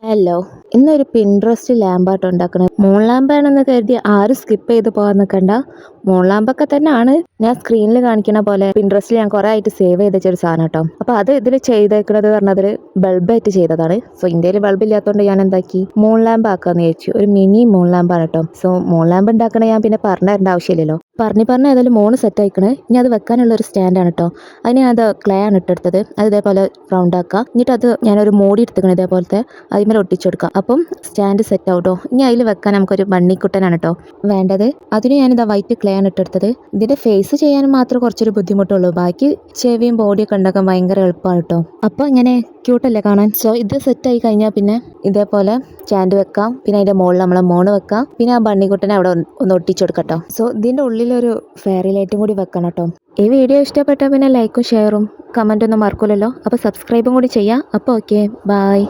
Hello, ഇന്നൊരു Pinterest ലാമ്പാട്ട് ഉണ്ടാക്കുന്നത്. Moon ലാമ്പാണെന്ന് കരുതി ആരും സ്കിപ്പ് ചെയ്ത് പോകാൻ നിൽക്കണ്ട. മൂൺ ലാമ്പൊക്കെ തന്നെയാണ് ഞാൻ സ്ക്രീനിൽ കാണിക്കുന്ന പോലെ പിൻട്രസ്റ്റിൽ ഞാൻ കുറെ ആയിട്ട് സേവ് ചെയ്ത് വെച്ചൊരു സാധനം കേട്ടോ. അപ്പോൾ അത് ഇതിൽ ചെയ്തേക്കുന്നത് പറഞ്ഞതിൽ ബൾബായിട്ട് ചെയ്തതാണ്. സോ ഇന്ത്യയിൽ ബൾബ് ഇല്ലാത്തതുകൊണ്ട് ഞാൻ എന്താക്കി, മൂൺ ലാമ്പ് ആക്കാന്ന് വിചാരിച്ചു. ഒരു മിനി മൂൺ ലാമ്പാണ് കേട്ടോ. സോ മൂൺ ലാമ്പ് ഉണ്ടാക്കണ ഞാൻ പിന്നെ പറഞ്ഞു തരേണ്ട ആവശ്യമില്ലല്ലോ. പറഞ്ഞ് ഏതായാലും മൂന്ന് സെറ്റ് ആയിക്കണേ. ഇനി അത് വെക്കാനുള്ള ഒരു സ്റ്റാൻഡാണ് കേട്ടോ. അതിന് അത് ക്ലേ ആണ് ഇട്ടെടുത്തത്. അത് ഇതേപോലെ റൗണ്ട് ആക്കുക. എന്നിട്ട് അത് ഞാനൊരു മോടി എടുത്തിക്കണം ഇതേപോലത്തെ, അതിന്മേൽ ഒട്ടിച്ചെടുക്കാം. അപ്പം സ്റ്റാൻഡ് സെറ്റ് ആവും കേട്ടോ. ഇനി അതിൽ വെക്കാൻ നമുക്കൊരു ബണ്ണിക്കുട്ടനാണ് കേട്ടോ വേണ്ടത്. അതിന് ഞാനിതാ വൈറ്റ് ക്ലേ ആണ് ഇട്ടെടുത്തത്. ഇതിന്റെ ഫേസ് ചെയ്യാനും മാത്രമേ കുറച്ചൊരു ബുദ്ധിമുട്ടുള്ളൂ. ബാക്കി ചെവിയും ബോഡിയൊക്കെ ഉണ്ടാക്കാൻ ഭയങ്കര എളുപ്പമാണ് കേട്ടോ. അപ്പോൾ ഇങ്ങനെ ക്യൂട്ടല്ലേ കാണാൻ. സോ ഇത് സെറ്റ് ആയി കഴിഞ്ഞാൽ പിന്നെ ഇതേപോലെ സ്റ്റാൻഡ് വെക്കാം. പിന്നെ അതിന്റെ മുകളിൽ നമ്മളെ മോണ് വെക്കാം. പിന്നെ ആ ബണ്ണിക്കുട്ടനെ അവിടെ ഒന്ന് ഒട്ടിച്ചെടുക്കട്ടോ. സോ ഇതിന്റെ ഉള്ളിലൊരു ഫെയറി ലൈറ്റും കൂടി വെക്കണം കേട്ടോ. ഈ വീഡിയോ ഇഷ്ടപ്പെട്ടാൽ പിന്നെ ലൈക്കും ഷെയറും കമൻറ്റൊന്നും മറക്കൂലല്ലോ. അപ്പോൾ സബ്സ്ക്രൈബും കൂടി ചെയ്യാം. അപ്പോൾ ഓക്കെ, ബൈ.